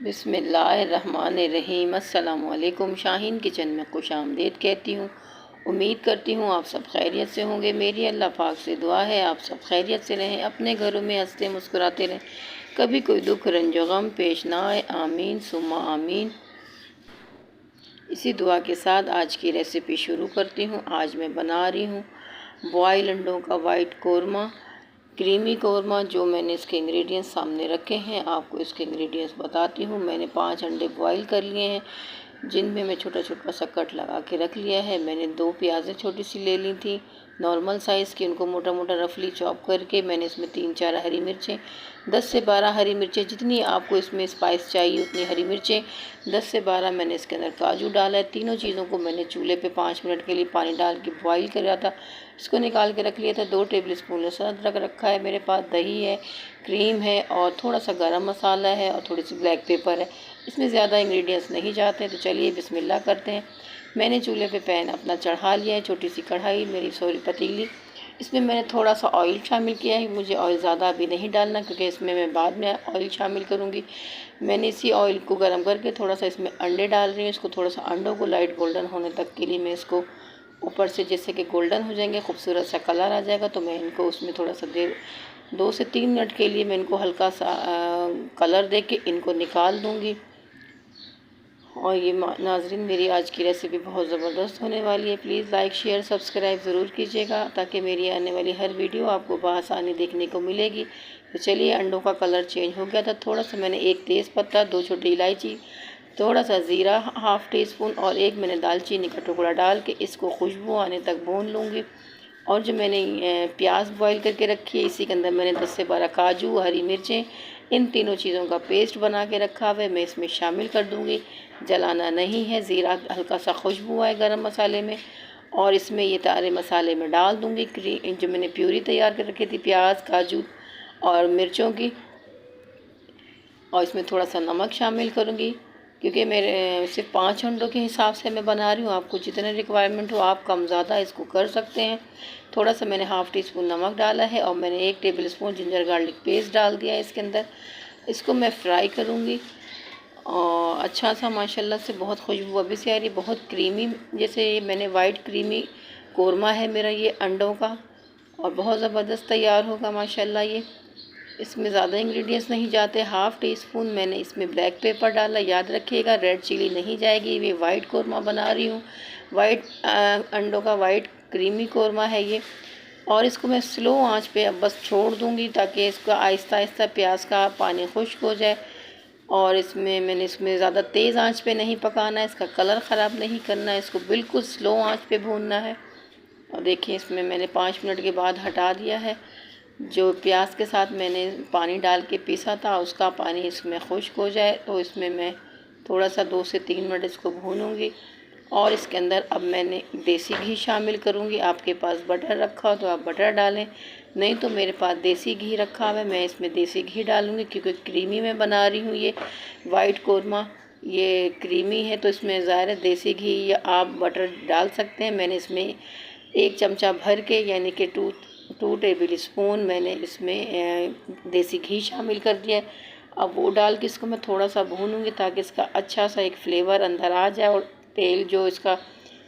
बिस्मिल्लाहिर्रहमानिर्रहीम। अस्सलामुअलैकुम। शाहीन किचन में खुश आमदीद कहती हूँ। उम्मीद करती हूँ आप सब खैरियत से होंगे। मेरी अल्लाह पाक से दुआ है आप सब खैरियत से रहें, अपने घरों में हंसते मुस्कुराते रहें, कभी कोई दुख रंजो गम पेश ना आए। आमीन सुम्मा आमीन। इसी दुआ के साथ आज की रेसिपी शुरू करती हूँ। आज मैं बना रही हूँ बॉयल अंडों का वाइट कौरमा, क्रीमी कौरमा। जो मैंने इसके इंग्रेडिएंट्स सामने रखे हैं आपको इसके इंग्रेडिएंट्स बताती हूँ। मैंने 5 अंडे बॉईल कर लिए हैं, जिनमें मैं छोटा छोटा सा कट लगा के रख लिया है। मैंने 2 प्याज़ें छोटी सी ले ली थी नॉर्मल साइज़ की, उनको मोटा मोटा रफली चॉप करके मैंने इसमें 3-4 हरी मिर्चें, 10 से 12 हरी मिर्चें, जितनी आपको इसमें स्पाइस चाहिए उतनी हरी मिर्चें, 10 से 12 मैंने इसके अंदर काजू डाला है। तीनों चीज़ों को मैंने चूल्हे पे 5 मिनट के लिए पानी डाल के बॉईल करा था, इसको निकाल के रख लिया था। 2 टेबल स्पून लहसुन अदरक रखा है मेरे पास, दही है, क्रीम है और थोड़ा सा गरम मसाला है और थोड़ी सी ब्लैक पेपर है। इसमें ज़्यादा इंग्रेडिएंट्स नहीं जाते, तो चलिए बिस्मिल्लाह करते हैं। मैंने चूल्हे पे पैन अपना चढ़ा लिया है, छोटी सी कढ़ाई पतीली। इसमें मैंने थोड़ा सा ऑयल शामिल किया है। मुझे ऑयल ज़्यादा अभी नहीं डालना क्योंकि इसमें मैं बाद में ऑयल शामिल करूँगी। मैंने इसी ऑयल को गर्म करके थोड़ा सा इसमें अंडे डाल रही हूँ। इसको थोड़ा सा अंडों को लाइट गोल्डन होने तक के लिए मैं इसको ऊपर से जैसे कि गोल्डन हो जाएंगे, खूबसूरत सा कलर आ जाएगा, तो मैं इनको उसमें थोड़ा सा देर 2 से 3 मिनट के लिए मैं इनको हल्का सा कलर दे के इनको निकाल दूँगी। और ये नाज़रीन, मेरी आज की रेसिपी बहुत ज़बरदस्त होने वाली है। प्लीज़ लाइक शेयर सब्सक्राइब ज़रूर कीजिएगा ताकि मेरी आने वाली हर वीडियो आपको बआसानी देखने को मिलेगी। तो चलिए, अंडों का कलर चेंज हो गया था। थोड़ा सा मैंने 1 तेज़ पत्ता, 2 छोटी इलायची, थोड़ा सा ज़ीरा हाफ़ टी स्पून और 1 मैंने दालचीनी का टुकड़ा डाल के इसको खुशबू आने तक भून लूँगी। और जो मैंने प्याज बॉईल करके रखी है, इसी के अंदर मैंने 10 से 12 काजू, हरी मिर्चें, इन तीनों चीज़ों का पेस्ट बना के रखा हुआ है, मैं इसमें शामिल कर दूँगी। जलाना नहीं है, ज़ीरा हल्का सा खुशबू आए गरम मसाले में। और इसमें ये सारे मसाले में डाल दूँगी जो मैंने प्यूरी तैयार कर रखी थी प्याज, काजू और मिर्चों की। और इसमें थोड़ा सा नमक शामिल करूँगी क्योंकि मेरे सिर्फ 5 अंडों के हिसाब से मैं बना रही हूँ। आपको जितने रिक्वायरमेंट हो आप कम ज़्यादा इसको कर सकते हैं। थोड़ा सा मैंने हाफ़ टी स्पून नमक डाला है और मैंने 1 table spoon ginger garlic paste डाल दिया है इसके अंदर। इसको मैं फ्राई करूँगी और अच्छा सा माशाल्लाह से बहुत खुशबू अभी से आ रही, बहुत क्रीमी, जैसे मैंने वाइट क्रीमी कौरमा है मेरा ये अंडों का, और बहुत ज़बरदस्त तैयार होगा माशाल्लाह ये। इसमें ज़्यादा इंग्रेडिएंट्स नहीं जाते। हाफ़ टी स्पून मैंने इसमें ब्लैक पेपर डाला, याद रखिएगा रेड चिली नहीं जाएगी। ये वाइट कौरमा बना रही हूँ, वाइट अंडों का वाइट क्रीमी कौरमा है ये। और इसको मैं स्लो आंच पे अब बस छोड़ दूँगी ताकि इसका आहिस्ता आहिस्ता प्याज का पानी खुश्क हो जाए। और मैंने इसमें ज़्यादा तेज़ आंच पे नहीं पकाना है, इसका कलर ख़राब नहीं करना है, इसको बिल्कुल स्लो आंच पे भूनना है। और देखिए, इसमें मैंने 5 मिनट के बाद हटा दिया है। जो प्याज के साथ मैंने पानी डाल के पीसा था उसका पानी इसमें खुश्क हो जाए तो इसमें मैं थोड़ा सा 2 से 3 मिनट इसको भूनूंगी। और इसके अंदर अब मैंने देसी घी शामिल करूंगी। आपके पास बटर रखा हो तो आप बटर डालें, नहीं तो मेरे पास देसी घी रखा हुआ है, मैं इसमें देसी घी डालूंगी क्योंकि क्रीमी मैं बना रही हूँ। ये वाइट कौरमा ये क्रीमी है तो इसमें ज़ाहिर है देसी घी या आप बटर डाल सकते हैं। मैंने इसमें 1 चमचा भर के यानी कि 2 टेबल स्पून मैंने इसमें देसी घी शामिल कर दिया है। अब वो डाल के इसको मैं थोड़ा सा भूनूंगी ताकि इसका अच्छा सा एक फ्लेवर अंदर आ जाए और तेल जो इसका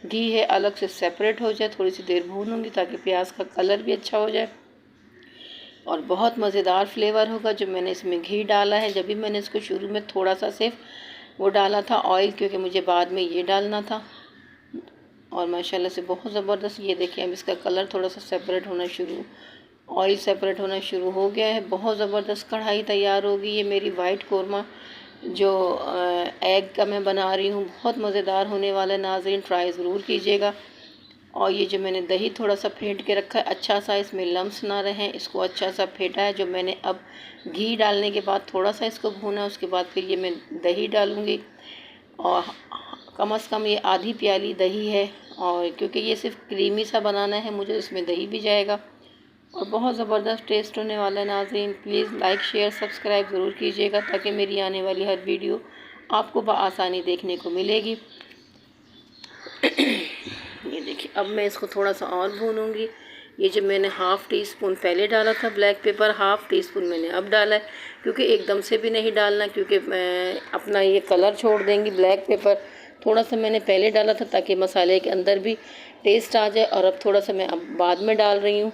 घी है अलग से सेपरेट हो जाए। थोड़ी सी देर भूनूंगी ताकि प्याज का कलर भी अच्छा हो जाए और बहुत मज़ेदार फ्लेवर होगा। जो मैंने इसमें घी डाला है, जब भी मैंने इसको शुरू में थोड़ा सा सिर्फ वो डाला था ऑयल, क्योंकि मुझे बाद में ये डालना था। और माशाल्लाह से बहुत ज़बरदस्त, ये देखिए अब इसका कलर थोड़ा सा सेपरेट होना शुरू, ऑयल सेपरेट होना शुरू हो गया है। बहुत ज़बरदस्त कढ़ाई तैयार होगी। ये मेरी वाइट कौरमा जो एग का मैं बना रही हूँ, बहुत मज़ेदार होने वाला है। नाज़रीन, ट्राई ज़रूर कीजिएगा। और ये जो मैंने दही थोड़ा सा फेंट के रखा है, अच्छा सा इसमें लम्स ना रहें, इसको अच्छा सा फेंटा है। जो मैंने अब घी डालने के बाद थोड़ा सा इसको भूना, उसके बाद फिर ये मैं दही डालूँगी और कम से कम ये आधी प्याली दही है। और क्योंकि ये सिर्फ क्रीमी सा बनाना है मुझे, इसमें दही भी जाएगा और बहुत ज़बरदस्त टेस्ट होने वाला है। नाज़रीन, प्लीज़ लाइक शेयर सब्सक्राइब ज़रूर कीजिएगा ताकि मेरी आने वाली हर वीडियो आपको बआसानी देखने को मिलेगी। ये देखिए, अब मैं इसको थोड़ा सा और भूनूंगी। ये जब मैंने हाफ़ टी स्पून पहले डाला था black pepper, half tea spoon मैंने अब डाला है, क्योंकि एकदम से भी नहीं डालना, क्योंकि मैं अपना ये कलर छोड़ देंगी ब्लैक पेपर। थोड़ा सा मैंने पहले डाला था ताकि मसाले के अंदर भी टेस्ट आ जाए, और अब थोड़ा सा मैं अब बाद में डाल रही हूँ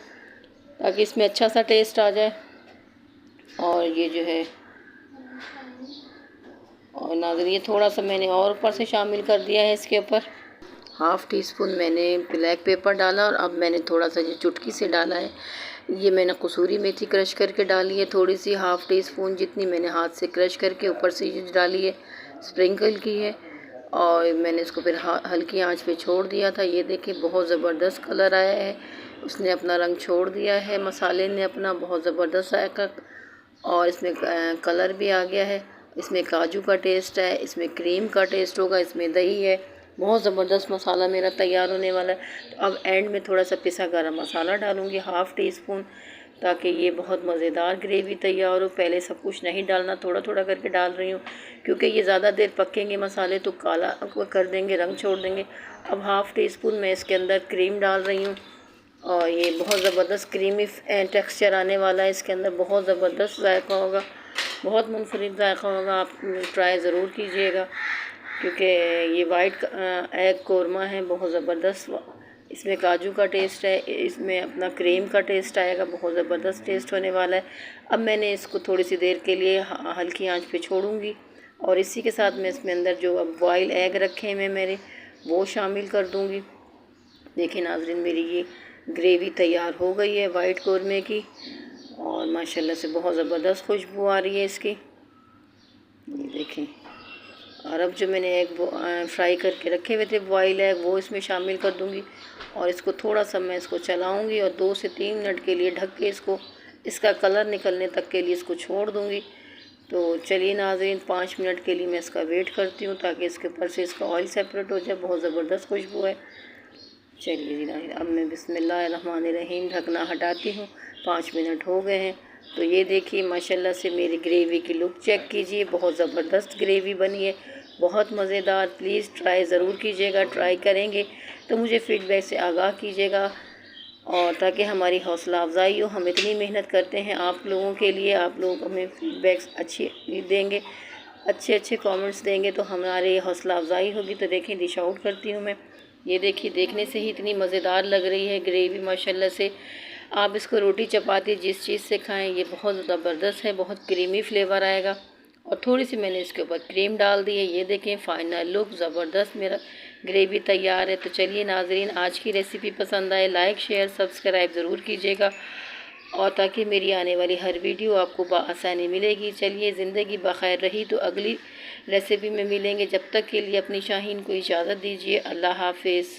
ताकि इसमें अच्छा सा टेस्ट आ जाए। और ये जो है, और नाज़रीन ये थोड़ा सा मैंने और ऊपर से शामिल कर दिया है इसके ऊपर। हाफ़ टी स्पून मैंने ब्लैक पेपर डाला, और अब मैंने थोड़ा सा ये चुटकी से डाला है, ये मैंने कसूरी मेथी क्रश करके डाली है थोड़ी सी, हाफ़ टी स्पून जितनी मैंने हाथ से क्रश करके ऊपर से ये डाली है, स्प्रिंकल की है। और मैंने इसको फिर हल्की आंच पे छोड़ दिया था। ये देखिए बहुत ज़बरदस्त कलर आया है, उसने अपना रंग छोड़ दिया है, मसाले ने अपना बहुत ज़बरदस्त जायका, और इसमें कलर भी आ गया है। इसमें काजू का टेस्ट है, इसमें क्रीम का टेस्ट होगा, इसमें दही है। बहुत ज़बरदस्त मसाला मेरा तैयार होने वाला है। तो अब एंड में थोड़ा सा पिसा गरम मसाला डालूँगी, हाफ़ टी स्पून, ताकि ये बहुत मज़ेदार ग्रेवी तैयार हो। पहले सब कुछ नहीं डालना, थोड़ा थोड़ा करके डाल रही हूँ, क्योंकि ये ज़्यादा देर पकेंगे मसाले तो काला कर देंगे, रंग छोड़ देंगे। अब हाफ़ टी स्पून मैं इसके अंदर क्रीम डाल रही हूँ, और ये बहुत ज़बरदस्त क्रीमी टेक्सचर आने वाला है इसके अंदर, बहुत ज़बरदस्त जायका होगा, बहुत मुनफरिद जायका होगा। आप ट्राई ज़रूर कीजिएगा, क्योंकि ये वाइट एग कोरमा है, बहुत ज़बरदस्त। इसमें काजू का टेस्ट है, इसमें अपना क्रीम का टेस्ट आएगा, बहुत ज़बरदस्त टेस्ट होने वाला है। अब मैंने इसको थोड़ी सी देर के लिए हल्की आंच पे छोड़ूंगी, और इसी के साथ मैं इसमें अंदर जो अब बॉयल एग रखे हैं मेरे, वो शामिल कर दूंगी। देखिए नाज़रीन, मेरी ये ग्रेवी तैयार हो गई है वाइट कोरमे की, और माशाल्लाह से बहुत ज़बरदस्त खुशबू आ रही है इसकी। ये देखें, और अब जो मैंने एग फ्राई करके रखे हुए थे बॉयल एग, वो इसमें शामिल कर दूंगी, और इसको थोड़ा सा मैं इसको चलाऊंगी, और 2 से 3 मिनट के लिए ढक के इसको, इसका कलर निकलने तक के लिए इसको छोड़ दूंगी। तो चलिए नाज़रीन, 5 मिनट के लिए मैं इसका वेट करती हूँ, ताकि इसके ऊपर से इसका ऑयल सेपरेट हो जाए। बहुत ज़बरदस्त खुशबू है। चलिए जी नाज़रीन, अब मैं बिस्मिल्लाहिर्रहमानिर्रहीम ढकना हटाती हूँ। 5 मिनट हो गए हैं। तो ये देखिए माशाल्लाह से मेरी ग्रेवी की लुक चेक कीजिए, बहुत ज़बरदस्त ग्रेवी बनी है, बहुत मज़ेदार। प्लीज़ ट्राई ज़रूर कीजिएगा, ट्राई करेंगे तो मुझे फ़ीडबैक से आगाह कीजिएगा, और ताकि हमारी हौसला अफजाई हो। हम इतनी मेहनत करते हैं आप लोगों के लिए, आप लोग हमें फ़ीडबैक्स अच्छी देंगे, अच्छे अच्छे कमेंट्स देंगे तो हमारी हौसला अफजाई होगी। तो देखें, डिश आउट करती हूँ मैं। ये देखिए, देखने से ही इतनी मज़ेदार लग रही है ग्रेवी माशाल्लाह से। आप इसको रोटी चपाती जिस चीज़ से खाएं, ये बहुत ज़बरदस्त है, बहुत क्रीमी फ्लेवर आएगा। और थोड़ी सी मैंने इसके ऊपर क्रीम डाल दी है। ये देखें, फ़ाइनल लुक ज़बरदस्त मेरा ग्रेवी तैयार है। तो चलिए नाज़रीन, आज की रेसिपी पसंद आए, लाइक शेयर सब्सक्राइब ज़रूर कीजिएगा, और ताकि मेरी आने वाली हर वीडियो आपको बआसानी मिलेगी। चलिए, ज़िंदगी बखैर रही तो अगली रेसिपी में मिलेंगे। जब तक के लिए अपनी शाहीन को इजाज़त दीजिए। अल्लाह हाफ़िज़।